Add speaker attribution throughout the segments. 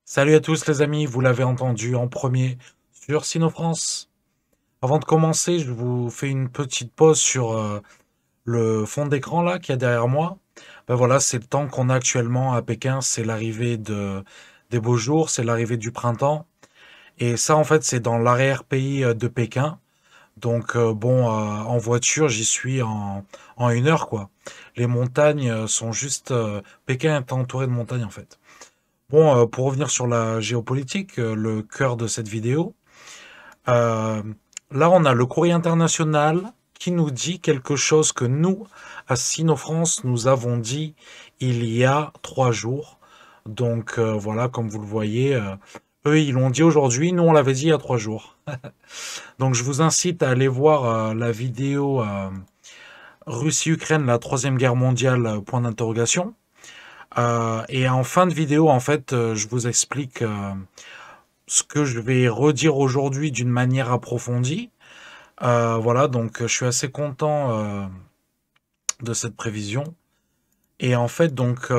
Speaker 1: Salut à tous les amis, vous l'avez entendu en premier sur Sinofrance. Avant de commencer, je vous fais une petite pause sur le fond d'écran là qu'il y a derrière moi. Ben voilà, c'est le temps qu'on a actuellement à Pékin, c'est des beaux jours, c'est l'arrivée du printemps. Et ça en fait c'est dans l'arrière-pays de Pékin. Donc bon, en voiture j'y suis en 1 heure quoi. Les montagnes sont juste... Pékin est entouré de montagnes en fait. Bon, pour revenir sur la géopolitique, le cœur de cette vidéo, euh, là on a le courrier international qui nous dit quelque chose que nous, à Sinofrance, nous avons dit il y a 3 jours. Donc voilà, comme vous le voyez, eux ils l'ont dit aujourd'hui, nous on l'avait dit il y a 3 jours. Donc je vous incite à aller voir la vidéo Russie-Ukraine, la troisième guerre mondiale, point d'interrogation. Et en fin de vidéo, en fait, je vous explique ce que je vais redire aujourd'hui d'une manière approfondie. Voilà, donc je suis assez content de cette prévision. Et en fait, donc,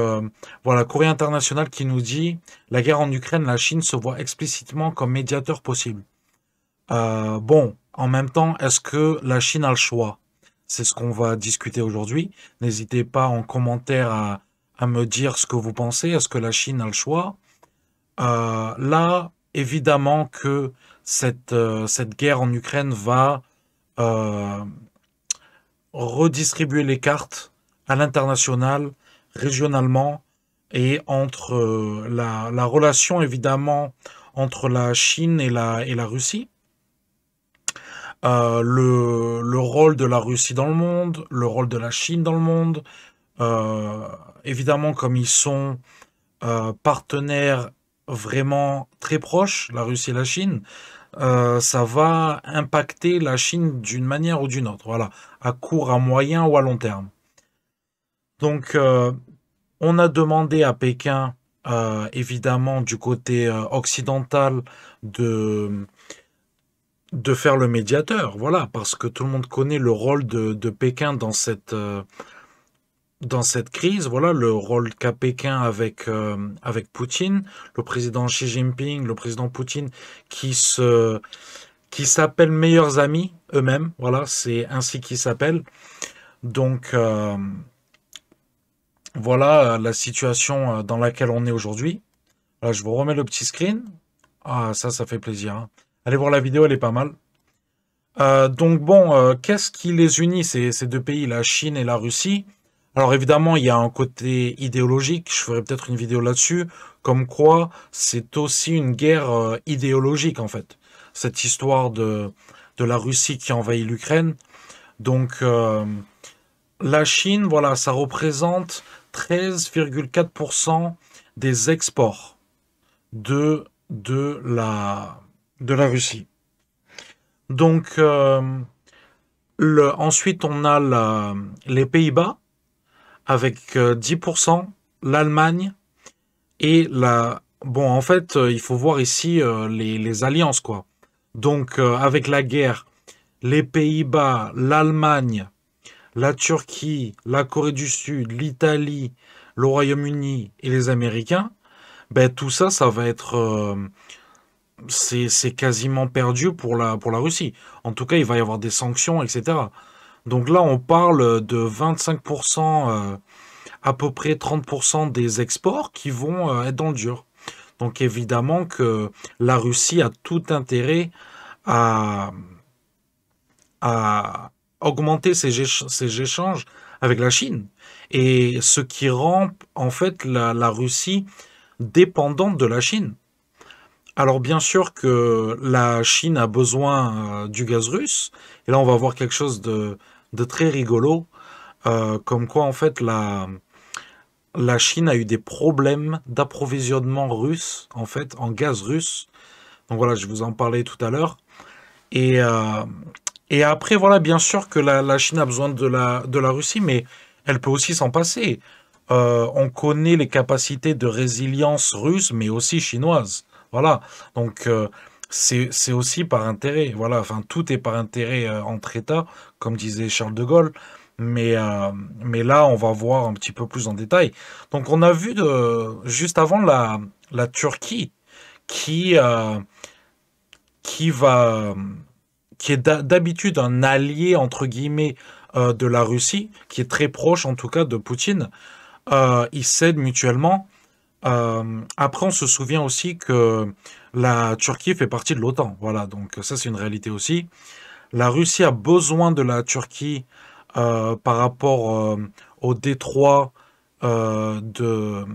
Speaker 1: voilà, courrier international qui nous dit la guerre en Ukraine, la Chine se voit explicitement comme médiateur possible. Bon, en même temps, est-ce que la Chine a le choix? C'est ce qu'on va discuter aujourd'hui. N'hésitez pas en commentaire à me dire ce que vous pensez. Est-ce que la Chine a le choix? Là, évidemment que cette guerre en Ukraine va euh, redistribuer les cartes à l'international, régionalement, et entre la relation, évidemment, entre la Chine et la Russie, le rôle de la Russie dans le monde, le rôle de la Chine dans le monde, euh, évidemment, comme ils sont partenaires vraiment très proches, la Russie et la Chine, ça va impacter la Chine d'une manière ou d'une autre, voilà, à court, à moyen ou à long terme. Donc, on a demandé à Pékin, évidemment, du côté occidental, de, de faire le médiateur, voilà, parce que tout le monde connaît le rôle de Pékin dans cette crise, voilà le rôle qu'a Pékin avec Poutine, le président Xi Jinping, le président Poutine, qui se, qui s'appellent meilleurs amis eux-mêmes, voilà, c'est ainsi qu'ils s'appellent. Donc voilà la situation dans laquelle on est aujourd'hui. Là, je vous remets le petit screen. Ah, ça fait plaisir, hein. Allez voir la vidéo, elle est pas mal. Donc bon, qu'est-ce qui les unit, ces deux pays, la Chine et la Russie? Alors évidemment, il y a un côté idéologique, je ferai peut-être une vidéo là-dessus, comme quoi c'est aussi une guerre idéologique en fait, cette histoire de la Russie qui envahit l'Ukraine. Donc la Chine, voilà, ça représente 13,4% des exports de, de la Russie. Donc ensuite, on a les Pays-Bas avec 10%, l'Allemagne et la... Bon, en fait, il faut voir ici les alliances, quoi. Donc, avec la guerre, les Pays-Bas, l'Allemagne, la Turquie, la Corée du Sud, l'Italie, le Royaume-Uni et les Américains, ben tout ça, ça va être... c'est quasiment perdu pour la Russie. En tout cas, il va y avoir des sanctions, etc. Donc là, on parle de 25%, à peu près 30% des exports qui vont être dans le dur. Donc évidemment que la Russie a tout intérêt à, à augmenter ses échanges avec la Chine. Et ce qui rend en fait la Russie dépendante de la Chine. Alors bien sûr que la Chine a besoin du gaz russe. Et là, on va voir quelque chose de très rigolo. Comme quoi, en fait, la Chine a eu des problèmes d'approvisionnement russe, en fait, en gaz russe. Donc voilà, je vous en parlais tout à l'heure. Et, euh, et après, voilà, bien sûr que la Chine a besoin de la Russie, mais elle peut aussi s'en passer. On connaît les capacités de résilience russe, mais aussi chinoise. Voilà. Donc, c'est aussi par intérêt. Voilà. Enfin, tout est par intérêt entre États, comme disait Charles de Gaulle. mais là, on va voir un petit peu plus en détail. Donc, on a vu juste avant la Turquie qui, euh, qui va, qui est d'habitude un allié, entre guillemets, de la Russie, qui est très proche, en tout cas, de Poutine. Ils s'aident mutuellement. Après, on se souvient aussi que la Turquie fait partie de l'OTAN. Voilà, donc ça, c'est une réalité aussi. La Russie a besoin de la Turquie par rapport au détroit de,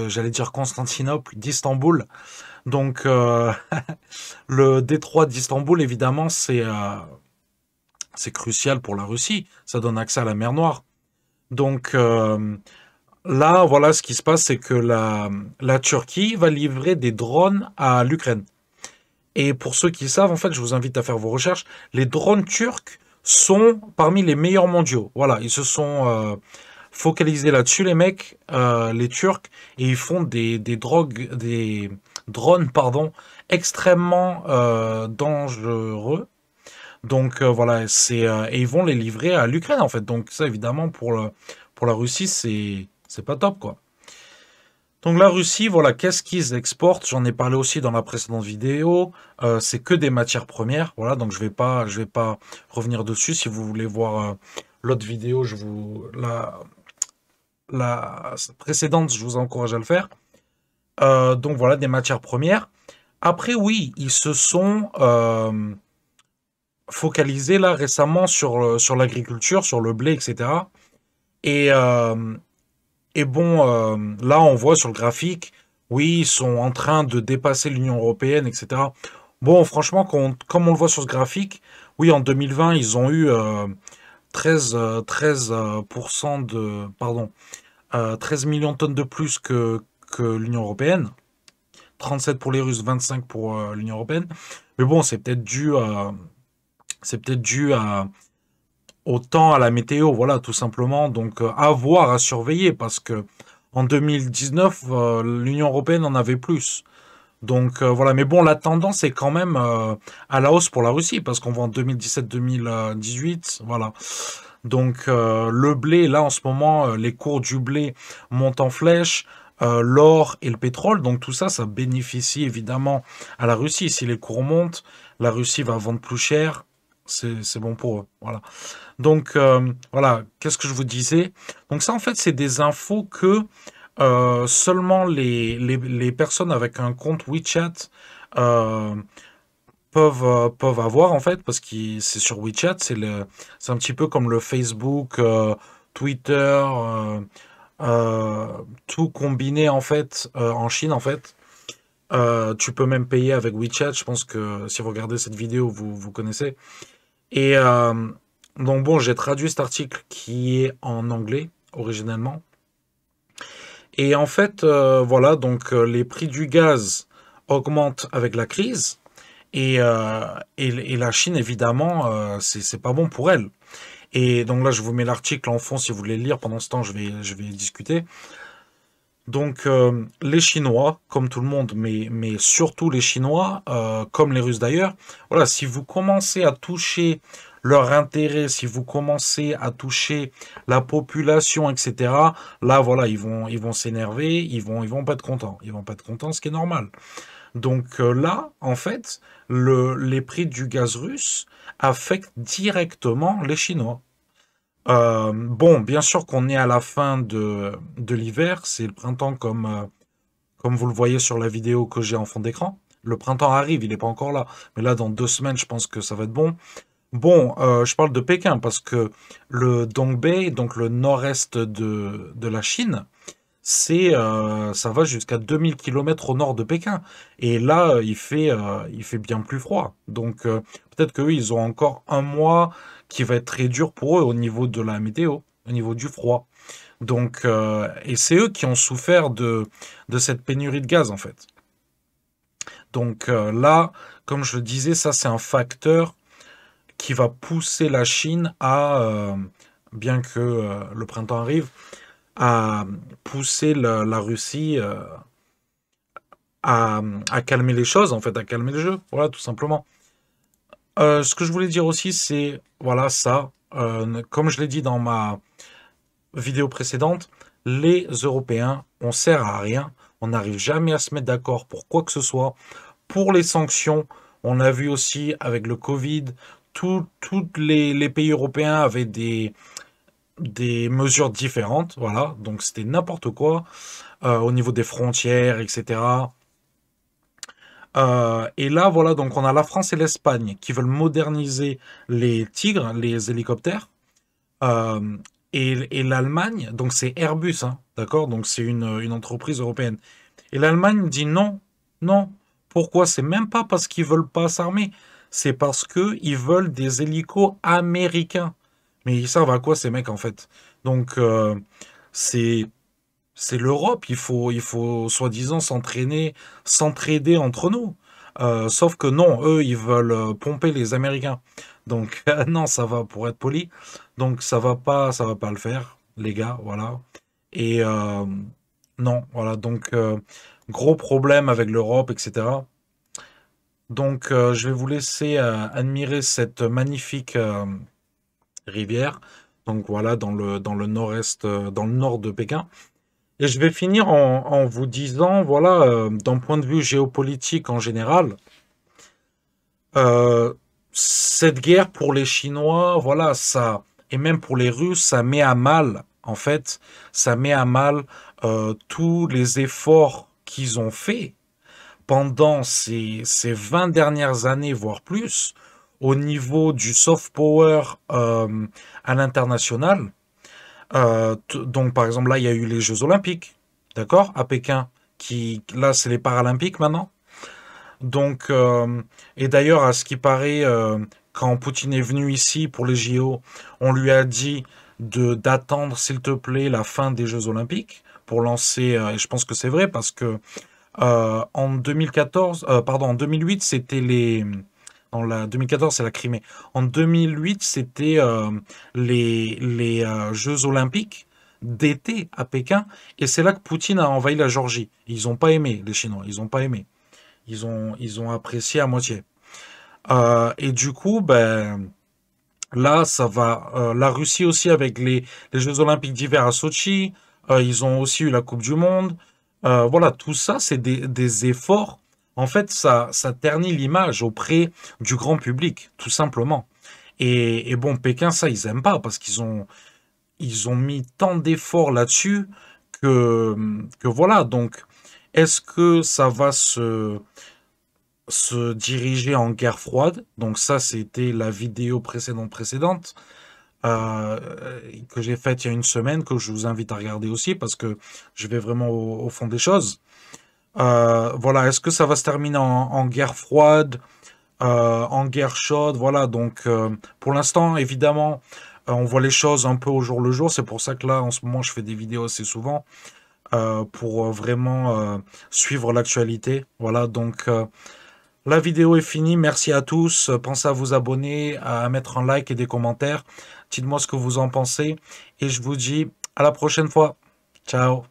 Speaker 1: j'allais dire Constantinople, d'Istanbul. Donc, le détroit d'Istanbul, évidemment, c'est crucial pour la Russie. Ça donne accès à la mer Noire. Donc, là, voilà, ce qui se passe, c'est que la Turquie va livrer des drones à l'Ukraine. Et pour ceux qui savent, en fait, je vous invite à faire vos recherches. Les drones turcs sont parmi les meilleurs mondiaux. Voilà, ils se sont focalisés là-dessus, les mecs, les Turcs, et ils font des drones, pardon, extrêmement dangereux. Donc voilà, et ils vont les livrer à l'Ukraine en fait. Donc ça, évidemment, pour la Russie, c'est pas top quoi. Donc la Russie, voilà, qu'est-ce qu'ils exportent? J'en ai parlé aussi dans la précédente vidéo. C'est que des matières premières. Voilà, donc je vais pas revenir dessus. Si vous voulez voir l'autre vidéo, la précédente, je vous encourage à le faire. Donc voilà, des matières premières. Après, oui, ils se sont focalisés là récemment sur l'agriculture, sur le blé, etc. Et, euh, Et bon, là, on voit sur le graphique, oui, ils sont en train de dépasser l'Union européenne, etc. Bon, franchement, comme on le voit sur ce graphique, oui, en 2020, ils ont eu 13% pardon, 13 millions de tonnes de plus que l'Union européenne. 37 pour les Russes, 25 pour l'Union européenne. Mais bon, c'est peut-être dû au temps, à la météo, voilà, tout simplement. Donc, à voir, à surveiller, parce que en 2019, l'Union européenne en avait plus. Donc, voilà. Mais bon, la tendance est quand même à la hausse pour la Russie, parce qu'on va en 2017-2018, voilà. Donc, le blé, là, en ce moment, les cours du blé montent en flèche. L'or et le pétrole, donc tout ça, ça bénéficie évidemment à la Russie. Si les cours montent, la Russie va vendre plus cher, c'est bon pour eux. Voilà. Donc voilà, qu'est-ce que je vous disais? Donc ça en fait c'est des infos que seulement les personnes avec un compte WeChat euh, peuvent avoir en fait parce que c'est sur WeChat, c'est un petit peu comme le Facebook, Twitter, euh, tout combiné en fait en Chine en fait. Tu peux même payer avec WeChat, je pense que si vous regardez cette vidéo, vous connaissez. Et donc bon, j'ai traduit cet article qui est en anglais originellement. Et en fait, voilà, donc les prix du gaz augmentent avec la crise. Et la Chine, évidemment, c'est pas bon pour elle. Et donc là, je vous mets l'article en fond si vous voulez le lire. Pendant ce temps, je vais discuter. Donc, les Chinois, comme tout le monde, mais surtout les Chinois, comme les Russes d'ailleurs, voilà, si vous commencez à toucher leur intérêt, si vous commencez à toucher la population, etc., là, voilà, ils vont s'énerver, ils vont pas être contents. Ils vont pas être contents, ce qui est normal. Donc là, en fait, les prix du gaz russe affectent directement les Chinois. Bon, bien sûr qu'on est à la fin de l'hiver, c'est le printemps comme vous le voyez sur la vidéo que j'ai en fond d'écran. Le printemps arrive, il n'est pas encore là. Mais là, dans 2 semaines, je pense que ça va être bon. Bon, je parle de Pékin parce que le Dongbei, donc le nord-est de la Chine, ça va jusqu'à 2000 kilomètres au nord de Pékin. Et là, il fait bien plus froid. Donc, peut-être qu'eux, ils ont encore un mois qui va être très dur pour eux au niveau de la météo, au niveau du froid. Donc, et c'est eux qui ont souffert de cette pénurie de gaz, en fait. Donc là, comme je le disais, ça, c'est un facteur qui va pousser la Chine bien que le printemps arrive, à pousser la Russie à calmer les choses, en fait, à calmer le jeu. Voilà, tout simplement. Ce que je voulais dire aussi, c'est, voilà, ça. comme je l'ai dit dans ma vidéo précédente, les Européens, on sert à rien. On n'arrive jamais à se mettre d'accord pour quoi que ce soit. Pour les sanctions, on a vu aussi avec le Covid, tous les pays européens avaient des mesures différentes. Voilà, donc c'était n'importe quoi au niveau des frontières, etc. Et là, voilà, donc on a la France et l'Espagne qui veulent moderniser les Tigres, les hélicoptères. Euh, et l'Allemagne, donc c'est Airbus, hein, d'accord? Donc c'est une entreprise européenne. Et l'Allemagne dit non, non. Pourquoi? C'est même pas parce qu'ils veulent pas s'armer, c'est parce que ils veulent des hélicos américains. Mais ils servent à quoi ces mecs en fait? Donc c'est c'est l'Europe, il faut soi-disant s'entraider entre nous. Sauf que non, eux, ils veulent pomper les Américains. Donc non, ça va pour être poli. Donc ça va pas le faire, les gars, voilà. Et non, voilà. Donc gros problème avec l'Europe, etc. Donc je vais vous laisser admirer cette magnifique rivière. Donc voilà, dans le nord-est, dans le nord de Pékin. Et je vais finir en vous disant, voilà, d'un point de vue géopolitique en général, euh, cette guerre pour les Chinois, voilà, ça, et même pour les Russes, ça met à mal, en fait, ça met à mal tous les efforts qu'ils ont faits pendant ces 20 dernières années, voire plus, au niveau du soft power à l'international. Donc, par exemple, là, il y a eu les Jeux Olympiques, d'accord, à Pékin, là, c'est les Paralympiques maintenant. Donc, et d'ailleurs, à ce qui paraît, quand Poutine est venu ici pour les JO, on lui a dit d'attendre, s'il te plaît, la fin des Jeux Olympiques pour lancer, et je pense que c'est vrai parce que en 2014, pardon, en 2008, c'était les. En 2014, c'est la Crimée. En 2008, c'était les Jeux Olympiques d'été à Pékin. Et c'est là que Poutine a envahi la Géorgie. Ils n'ont pas aimé, les Chinois. Ils n'ont pas aimé. Ils ont apprécié à moitié. Et du coup, ben, là, ça va. La Russie aussi, avec les Jeux Olympiques d'hiver à Sochi. Ils ont aussi eu la Coupe du Monde. Voilà, tout ça, c'est des efforts. En fait, ça ternit l'image auprès du grand public, tout simplement. Et bon, Pékin, ça, ils aiment pas parce qu'ils ont mis tant d'efforts là-dessus que voilà. Donc, est-ce que ça va se diriger en guerre froide? Donc ça, c'était la vidéo précédente euh, que j'ai faite il y a une semaine, que je vous invite à regarder aussi parce que je vais vraiment au fond des choses. Voilà, est-ce que ça va se terminer en guerre froide, en guerre chaude? Voilà, donc pour l'instant, évidemment, on voit les choses un peu au jour le jour. C'est pour ça que là, en ce moment, je fais des vidéos assez souvent pour vraiment suivre l'actualité. Voilà, donc la vidéo est finie. Merci à tous. Pensez à vous abonner, à mettre un like et des commentaires. Dites-moi ce que vous en pensez. Et je vous dis à la prochaine fois. Ciao.